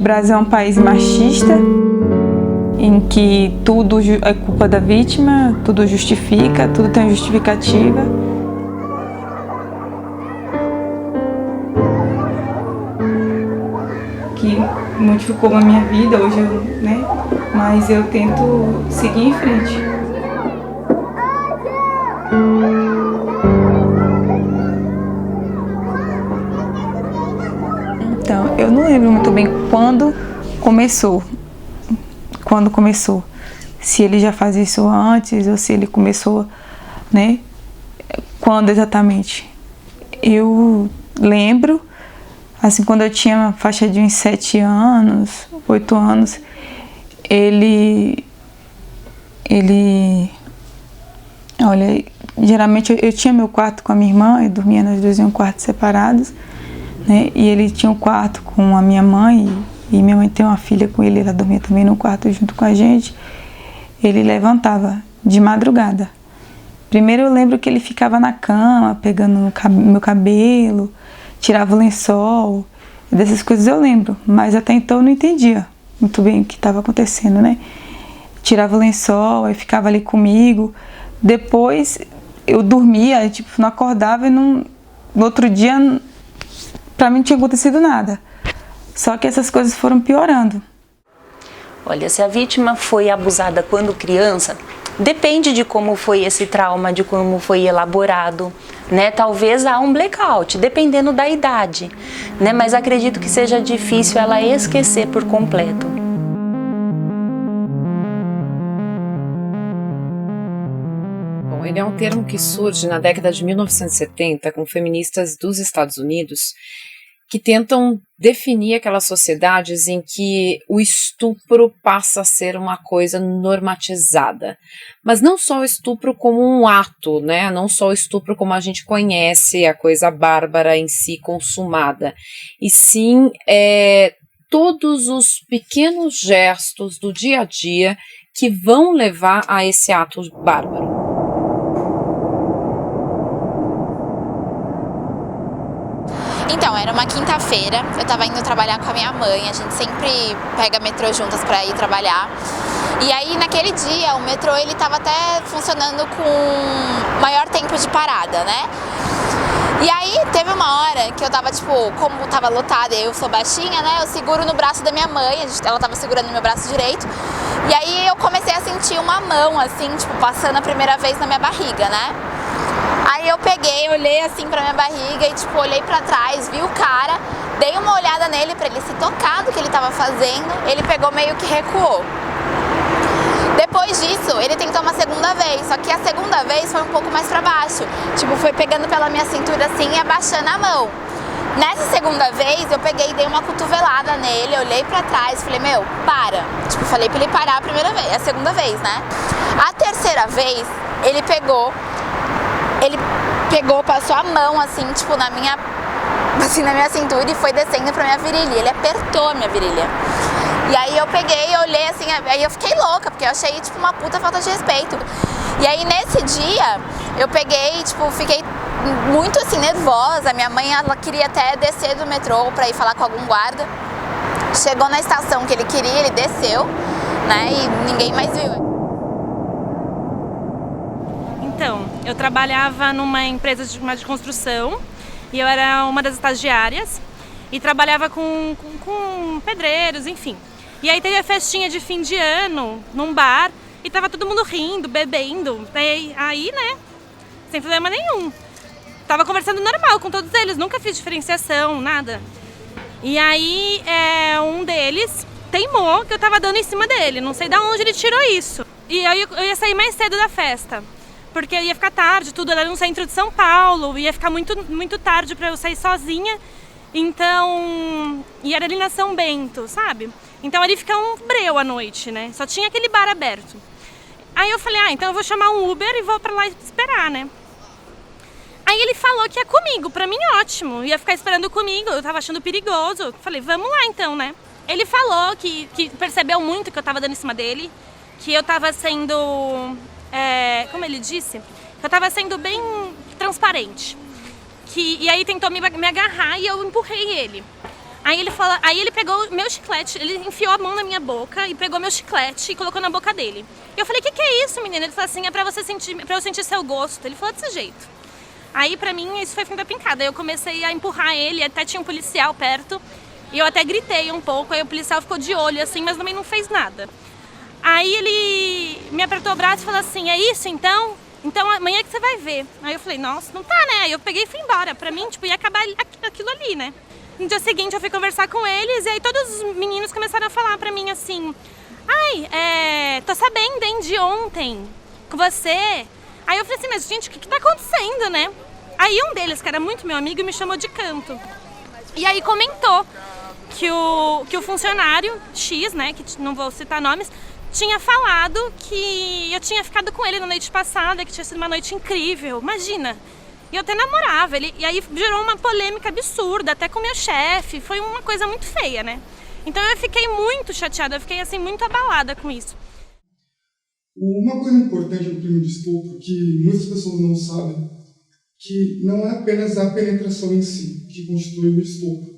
Brasil é um país machista, em que tudo é culpa da vítima, tudo justifica, tudo tem justificativa. Que modificou a minha vida, hoje mas eu tento seguir em frente. Então, eu não lembro muito bem quando começou. Se ele já fazia isso antes ou se ele começou, quando exatamente. Eu lembro, assim, quando eu tinha uma faixa de uns 7 anos, 8 anos, olha, geralmente eu tinha meu quarto com a minha irmã, eu dormia nós dois em um quarto separados, e ele tinha um quarto com a minha mãe, e minha mãe tem uma filha com ele, ela dormia também no quarto junto com a gente. Ele levantava de madrugada. Primeiro eu lembro que ele ficava na cama, pegando meu cabelo, tirava o lençol, dessas coisas eu lembro, mas até então eu não entendia muito bem o que estava acontecendo, Tirava o lençol, aí ficava ali comigo. Depois eu dormia, não acordava e no outro dia pra mim não tinha acontecido nada. Só que essas coisas foram piorando. Olha, se a vítima foi abusada quando criança, depende de como foi esse trauma, de como foi elaborado, Talvez há um blackout, dependendo da idade, Mas acredito que seja difícil ela esquecer por completo. Bom, ele é um termo que surge na década de 1970 com feministas dos Estados Unidos que tentam definir aquelas sociedades em que o estupro passa a ser uma coisa normatizada. Mas não só o estupro como um ato, Não só o estupro como a gente conhece, a coisa bárbara em si consumada. E sim, todos os pequenos gestos do dia a dia que vão levar a esse ato bárbaro. Então, era uma quinta-feira, eu tava indo trabalhar com a minha mãe, a gente sempre pega metrô juntas pra ir trabalhar. E aí, naquele dia, o metrô, ele tava até funcionando com maior tempo de parada, E aí, teve uma hora que eu tava, como tava lotada e eu sou baixinha, eu seguro no braço da minha mãe, ela tava segurando no meu braço direito. E aí, eu comecei a sentir uma mão, assim, passando a primeira vez na minha barriga, Aí eu peguei, olhei assim pra minha barriga e olhei pra trás, vi o cara, dei uma olhada nele pra ele se tocar do que ele tava fazendo, ele pegou meio que recuou. Depois disso, ele tentou uma segunda vez, só que a segunda vez foi um pouco mais pra baixo, foi pegando pela minha cintura assim e abaixando a mão. Nessa segunda vez, eu peguei e dei uma cotovelada nele, olhei pra trás, falei, para. Falei pra ele parar a segunda vez, A terceira vez, ele pegou, passou a mão assim, na minha cintura e foi descendo pra minha virilha. Ele apertou a minha virilha. E aí eu peguei, olhei assim, aí eu fiquei louca, porque eu achei, uma puta falta de respeito. E aí nesse dia, eu peguei, fiquei muito assim, nervosa. Minha mãe, ela queria até descer do metrô pra ir falar com algum guarda. Chegou na estação que ele queria, ele desceu, e ninguém mais viu. Então, eu trabalhava numa empresa de construção e eu era uma das estagiárias e trabalhava com pedreiros, enfim. E aí teve a festinha de fim de ano num bar e tava todo mundo rindo, bebendo. Aí, sem problema nenhum. Tava conversando normal com todos eles, nunca fiz diferenciação, nada. E aí, um deles teimou que eu tava dando em cima dele, não sei de onde ele tirou isso. E aí eu ia sair mais cedo da festa. Porque ia ficar tarde, tudo era no centro de São Paulo, ia ficar muito, muito tarde pra eu sair sozinha. Então, e era ali na São Bento, sabe? Então ali fica um breu à noite, Só tinha aquele bar aberto. Aí eu falei, então eu vou chamar um Uber e vou pra lá esperar, Aí ele falou que ia comigo, pra mim ótimo, ia ficar esperando comigo, eu tava achando perigoso. Falei, vamos lá então, Ele falou que percebeu muito que eu tava dando em cima dele, que eu tava sendo... como ele disse, eu tava sendo bem transparente. E aí tentou me agarrar e eu empurrei ele. Aí ele pegou meu chiclete, ele enfiou a mão na minha boca e pegou meu chiclete e colocou na boca dele. Eu falei, que é isso, menina? Ele falou assim, é pra eu sentir seu gosto. Ele falou desse jeito. Aí pra mim isso foi fim da pincada. Eu comecei a empurrar ele, até tinha um policial perto. E eu até gritei um pouco, aí o policial ficou de olho assim, mas também não fez nada. Aí ele me apertou o braço e falou assim, é isso então? Então amanhã que você vai ver. Aí eu falei, nossa, não tá, né? Aí eu peguei e fui embora. Pra mim, tipo, ia acabar aquilo ali, né? No dia seguinte eu fui conversar com eles e aí todos os meninos começaram a falar pra mim assim, ai, tô sabendo, hein, de ontem, com você. Aí eu falei assim, mas gente, o que tá acontecendo, né? Aí um deles, que era muito meu amigo, me chamou de canto. E aí comentou que o funcionário X, né, que não vou citar nomes, tinha falado que eu tinha ficado com ele na noite passada, que tinha sido uma noite incrível, imagina. E eu até namorava, e aí gerou uma polêmica absurda, até com o meu chefe, foi uma coisa muito feia, né? Então eu fiquei muito chateada, eu fiquei assim muito abalada com isso. Uma coisa importante do crime de estupro, que muitas pessoas não sabem, que não é apenas a penetração em si que constitui o estupro.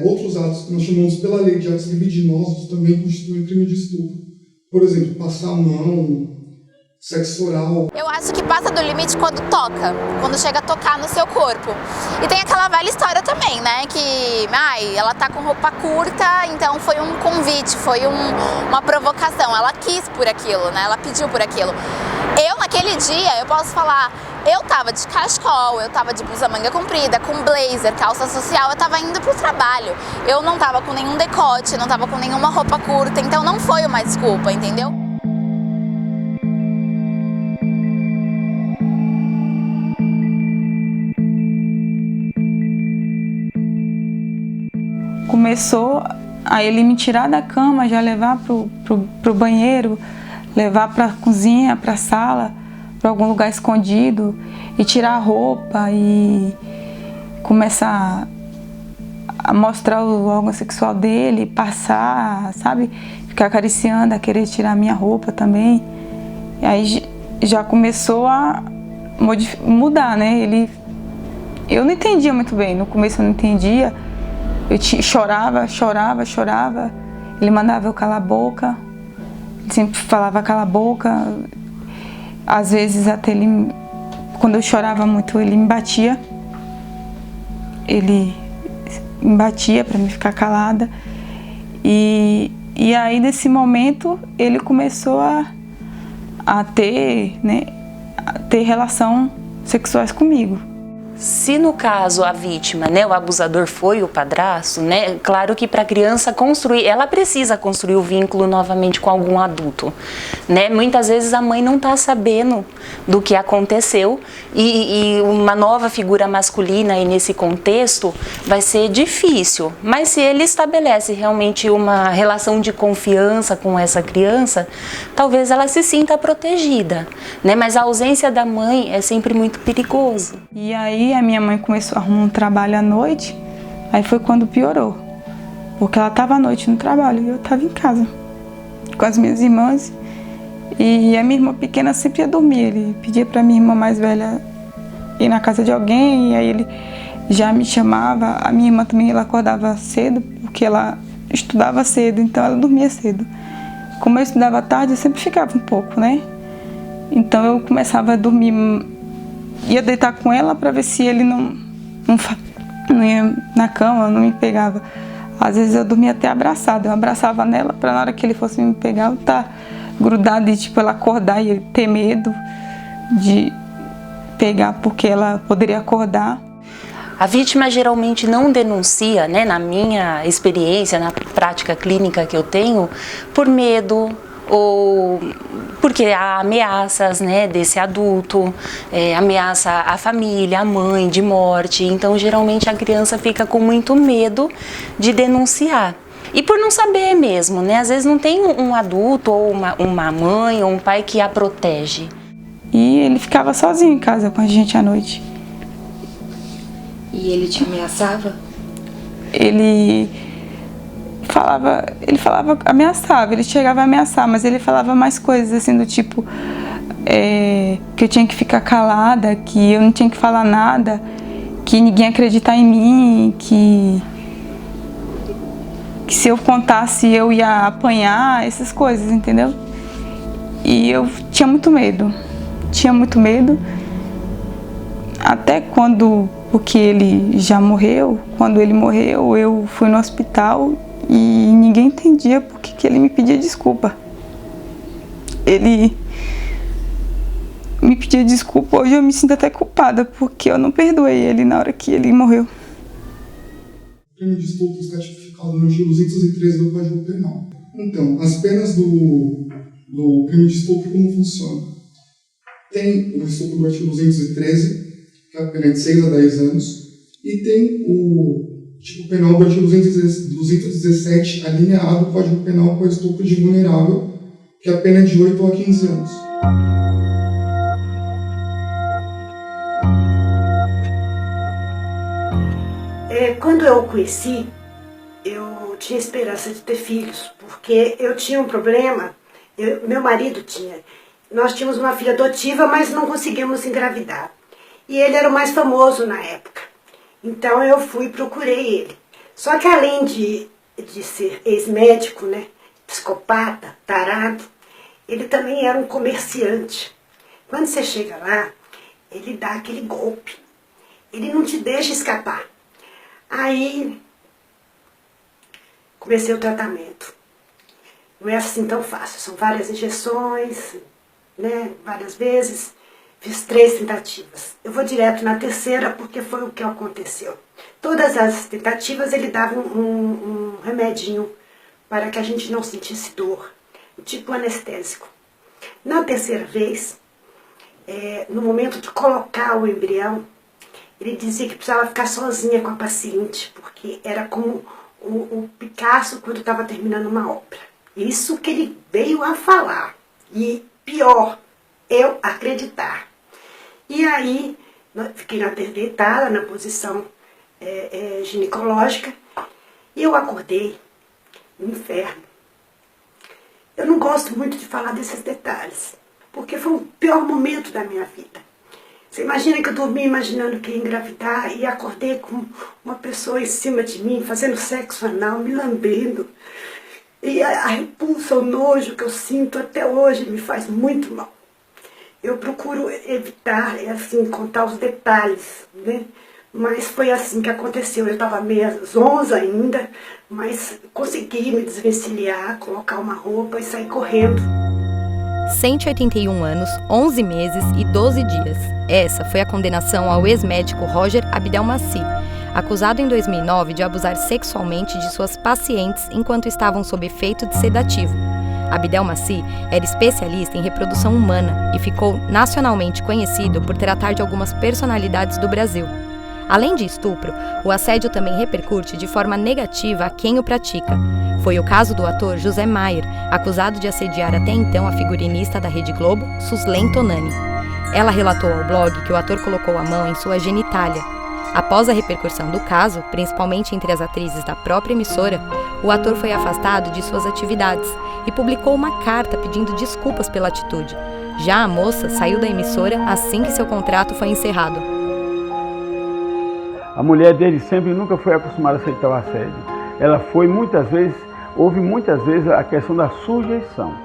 Outros atos que nós chamamos pela lei de atos libidinosos também constituem crime de estupro. Por exemplo, passar a mão, sexo oral. Eu acho que passa do limite quando toca, quando chega a tocar no seu corpo. E tem aquela velha história também, né, que ela tá com roupa curta, então foi um convite, foi uma provocação, ela quis por aquilo, né, ela pediu por aquilo. Eu, naquele dia, eu posso falar, eu tava de cachecol, eu tava de blusa manga comprida, com blazer, calça social, eu tava indo pro trabalho. Eu não tava com nenhum decote, não tava com nenhuma roupa curta, então não foi uma desculpa, entendeu? Começou a ele me tirar da cama, já levar pro banheiro, levar pra cozinha, pra sala, para algum lugar escondido e tirar a roupa e começar a mostrar o órgão sexual dele, passar, sabe? Ficar acariciando, a querer tirar a minha roupa também. E aí já começou a mudar, né? Eu não entendia muito bem, no começo eu não entendia. Eu chorava. Ele mandava eu calar a boca, sempre falava cala a boca. Às vezes até quando eu chorava muito, ele me batia. Ele me batia para me ficar calada. E aí nesse momento ele começou a ter relação sexuais comigo. Se no caso a vítima, né, o abusador foi o padrasto, né, claro que para a criança construir, ela precisa construir o vínculo novamente com algum adulto, né? Muitas vezes a mãe não está sabendo do que aconteceu e uma nova figura masculina aí nesse contexto vai ser difícil, mas se ele estabelece realmente uma relação de confiança com essa criança, talvez ela se sinta protegida, né? Mas a ausência da mãe é sempre muito perigoso. E aí a minha mãe começou a arrumar um trabalho à noite, aí foi quando piorou, porque ela estava à noite no trabalho e eu estava em casa com as minhas irmãs e a minha irmã pequena sempre ia dormir. Ele pedia para minha irmã mais velha ir na casa de alguém e aí ele já me chamava. A minha irmã também, ela acordava cedo porque ela estudava cedo, então ela dormia cedo. Como eu estudava tarde, eu sempre ficava um pouco, né? Então eu começava a dormir, ia deitar com ela para ver se ele não ia na cama, não me pegava. Às vezes eu dormia até abraçada, eu abraçava nela para na hora que ele fosse me pegar eu estar grudada e tipo ela acordar e ele ter medo de pegar porque ela poderia acordar. A vítima geralmente não denuncia, né, na minha experiência, na prática clínica que eu tenho, por medo ou porque há ameaças, né, desse adulto, ameaça à família, à mãe, de morte. Então, geralmente a criança fica com muito medo de denunciar. E por não saber mesmo, né? Às vezes não tem um adulto ou uma mãe ou um pai que a protege. E ele ficava sozinho em casa com a gente à noite. E ele te ameaçava? Ele ameaçava, ele chegava a ameaçar, mas ele falava mais coisas assim do tipo que eu tinha que ficar calada, que eu não tinha que falar nada, que ninguém ia acreditar em mim, que que se eu contasse eu ia apanhar, essas coisas, entendeu? E eu tinha muito medo, até quando, porque ele já morreu, quando ele morreu eu fui no hospital e ninguém entendia por que ele me pedia desculpa. Ele me pedia desculpa, hoje eu me sinto até culpada, porque eu não perdoei ele na hora que ele morreu. O crime de estupro está tipificado no artigo 213 do Código Penal. Então, as penas do crime de estupro, como funciona? Tem o estupro do artigo 213, que é a pena de 6 a 10 anos, e tem o tipo penal do artigo 217, a linha A do Código Penal, com o estupro de vulnerável, que é a pena de 8 a 15 anos. Quando eu o conheci, eu tinha esperança de ter filhos, porque eu tinha um problema, meu marido tinha. Nós tínhamos uma filha adotiva, mas não conseguimos engravidar. E ele era o mais famoso na época. Então eu fui e procurei ele. Só que além de ser ex-médico, né, psicopata, tarado, ele também era um comerciante. Quando você chega lá, ele dá aquele golpe. Ele não te deixa escapar. Aí comecei o tratamento. Não é assim tão fácil, são várias injeções, né, várias vezes. Fiz 3 tentativas. Eu vou direto na terceira porque foi o que aconteceu. Todas as tentativas ele dava um remedinho para que a gente não sentisse dor, tipo anestésico. Na terceira vez, no momento de colocar o embrião, ele dizia que precisava ficar sozinha com a paciente, porque era como o Picasso quando estava terminando uma obra. Isso que ele veio a falar. E pior, eu acreditar. E aí, fiquei deitada na posição ginecológica, e eu acordei no inferno. Eu não gosto muito de falar desses detalhes, porque foi o pior momento da minha vida. Você imagina que eu dormi imaginando que ia engravidar e acordei com uma pessoa em cima de mim, fazendo sexo anal, me lambendo. E a repulsa, o nojo que eu sinto até hoje me faz muito mal. Eu procuro evitar, assim, contar os detalhes, né? Mas foi assim que aconteceu. Eu estava meio zonza ainda, mas consegui me desvencilhar, colocar uma roupa e sair correndo. 181 anos, 11 meses e 12 dias. Essa foi a condenação ao ex-médico Roger Abdelmaci, acusado em 2009 de abusar sexualmente de suas pacientes enquanto estavam sob efeito de sedativo. Abdelmaci era especialista em reprodução humana e ficou nacionalmente conhecido por tratar de algumas personalidades do Brasil. Além de estupro, o assédio também repercute de forma negativa a quem o pratica. Foi o caso do ator José Maier, acusado de assediar até então a figurinista da Rede Globo, Suslene Tonani. Ela relatou ao blog que o ator colocou a mão em sua genitália. Após a repercussão do caso, principalmente entre as atrizes da própria emissora, o ator foi afastado de suas atividades e publicou uma carta pedindo desculpas pela atitude. Já a moça saiu da emissora assim que seu contrato foi encerrado. A mulher dele sempre nunca foi acostumada a aceitar o assédio. Ela foi houve muitas vezes a questão da sujeição.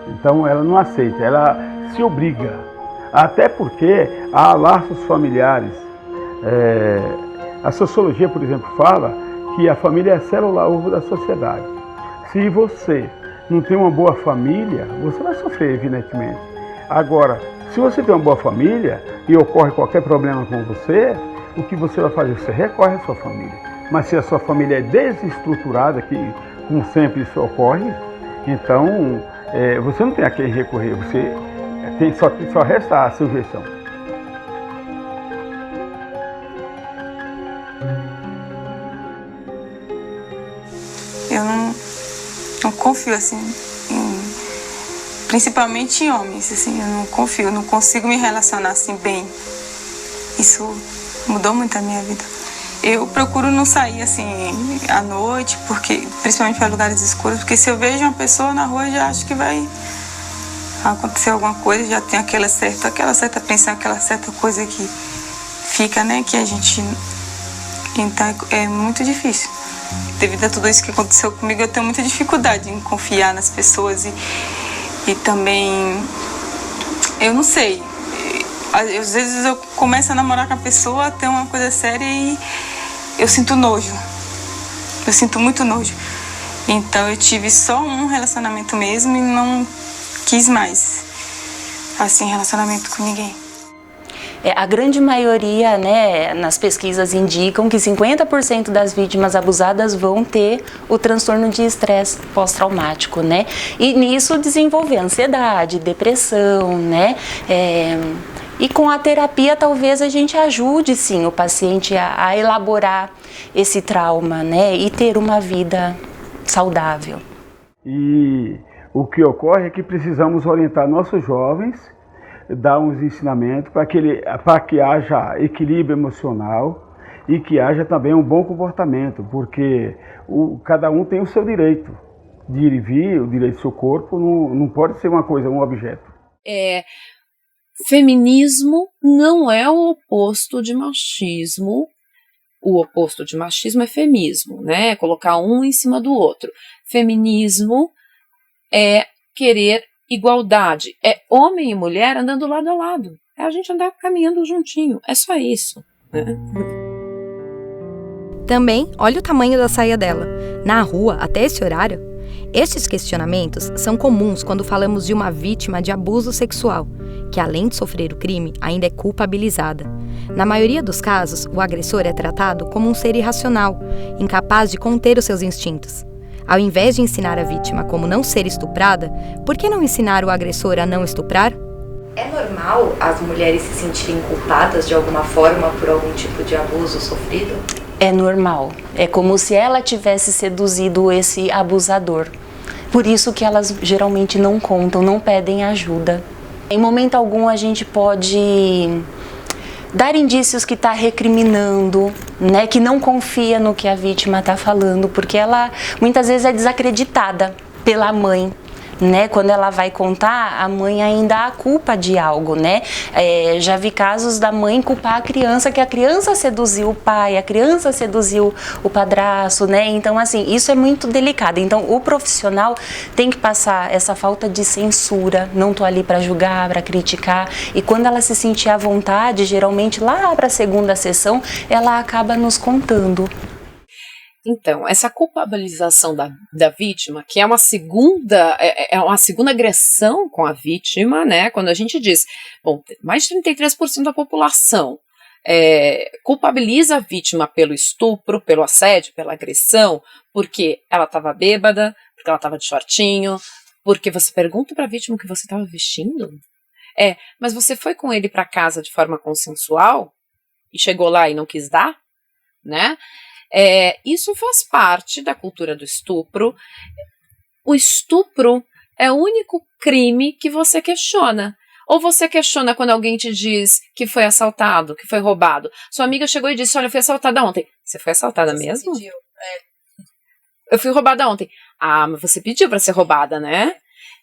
Então ela não aceita, ela se obriga. Até porque há laços familiares. A sociologia, por exemplo, fala que a família é a célula ovo da sociedade. Se você não tem uma boa família, você vai sofrer, evidentemente. Agora, se você tem uma boa família e ocorre qualquer problema com você, o que você vai fazer? Você recorre à sua família. Mas se a sua família é desestruturada, que como sempre isso ocorre, então você não tem a quem recorrer, você só resta a sujeição. Eu não confio, assim, principalmente em homens, assim, eu não confio, não consigo me relacionar, assim, bem. Isso mudou muito a minha vida. Eu procuro não sair, assim, à noite, principalmente para lugares escuros, porque se eu vejo uma pessoa na rua, eu já acho que vai acontecer alguma coisa, já tem aquela certa apreensão, aquela certa coisa que fica, né, que a gente... Então é muito difícil. devido a tudo isso que aconteceu comigo, eu tenho muita dificuldade em confiar nas pessoas e também, eu não sei, às vezes eu começo a namorar com a pessoa, tem uma coisa séria e eu sinto nojo, eu sinto muito nojo. Então eu tive só um relacionamento mesmo e não quis mais, assim, relacionamento com ninguém. A grande maioria, né, nas pesquisas indicam que 50% das vítimas abusadas vão ter o transtorno de estresse pós-traumático, né? E nisso desenvolver ansiedade, depressão, né? E com a terapia talvez a gente ajude, sim, o paciente a elaborar esse trauma, né? E ter uma vida saudável. E o que ocorre é que precisamos orientar nossos jovens, dar uns ensinamentos para que haja equilíbrio emocional e que haja também um bom comportamento, porque cada um tem o seu direito de ir e vir, o direito do seu corpo, não pode ser uma coisa, um objeto. Feminismo não é o oposto de machismo. O oposto de machismo é feminismo, né? Colocar um em cima do outro. Feminismo é querer igualdade, é homem e mulher andando lado a lado, é a gente andar caminhando juntinho, é só isso, né? Também, olha o tamanho da saia dela. Na rua, até esse horário? Estes questionamentos são comuns quando falamos de uma vítima de abuso sexual, que além de sofrer o crime, ainda é culpabilizada. Na maioria dos casos, o agressor é tratado como um ser irracional, incapaz de conter os seus instintos. Ao invés de ensinar a vítima como não ser estuprada, por que não ensinar o agressor a não estuprar? É normal as mulheres se sentirem culpadas de alguma forma por algum tipo de abuso sofrido? É normal. É como se ela tivesse seduzido esse abusador. Por isso que elas geralmente não contam, não pedem ajuda. Em momento algum a gente pode dar indícios que está recriminando, né, que não confia no que a vítima está falando, porque ela muitas vezes é desacreditada pela mãe. Né, quando ela vai contar, a mãe ainda a culpa de algo, né? Já vi casos da mãe culpar a criança, que a criança seduziu o pai, a criança seduziu o padrasto, né? Então, assim, isso é muito delicado. Então, o profissional tem que passar essa falta de censura, não tô ali para julgar, para criticar, e quando ela se sentir à vontade, geralmente lá para a segunda sessão, ela acaba nos contando. Então, essa culpabilização da vítima, que é uma segunda agressão com a vítima, né? Quando a gente diz, bom, mais de 33% da população culpabiliza a vítima pelo estupro, pelo assédio, pela agressão, porque ela estava bêbada, porque ela estava de shortinho, porque você pergunta para a vítima o que você estava vestindo. Mas você foi com ele para casa de forma consensual e chegou lá e não quis dar, né? Isso faz parte da cultura do estupro. O estupro é o único crime que você questiona. Ou você questiona quando alguém te diz que foi assaltado, que foi roubado. Sua amiga chegou e disse, olha, eu fui assaltada ontem. Você foi assaltada mesmo? Pediu. Eu fui roubada ontem. Ah, mas você pediu para ser roubada, né?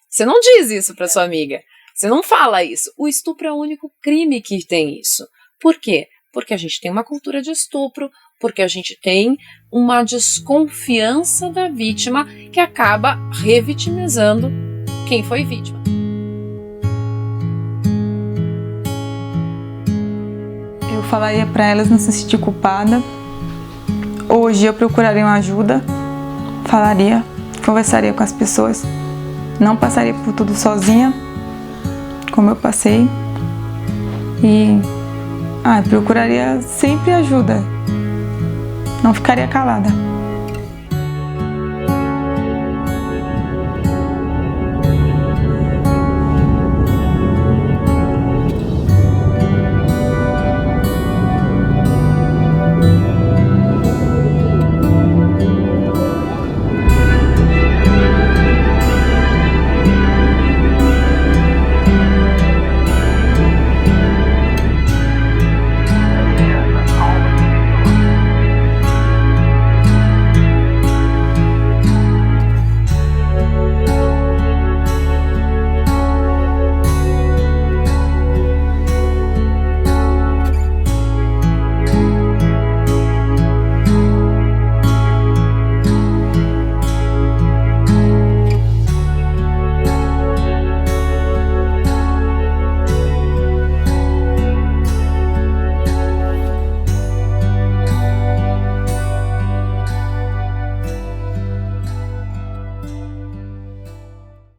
Você não diz isso para sua amiga. Você não fala isso. O estupro é o único crime que tem isso. Por quê? Porque a gente tem uma cultura de estupro, porque a gente tem uma desconfiança da vítima que acaba revitimizando quem foi vítima. Eu falaria para elas não se sentir culpada. Hoje eu procuraria uma ajuda, falaria, conversaria com as pessoas, não passaria por tudo sozinha, como eu passei, e procuraria sempre ajuda. Não ficaria calada.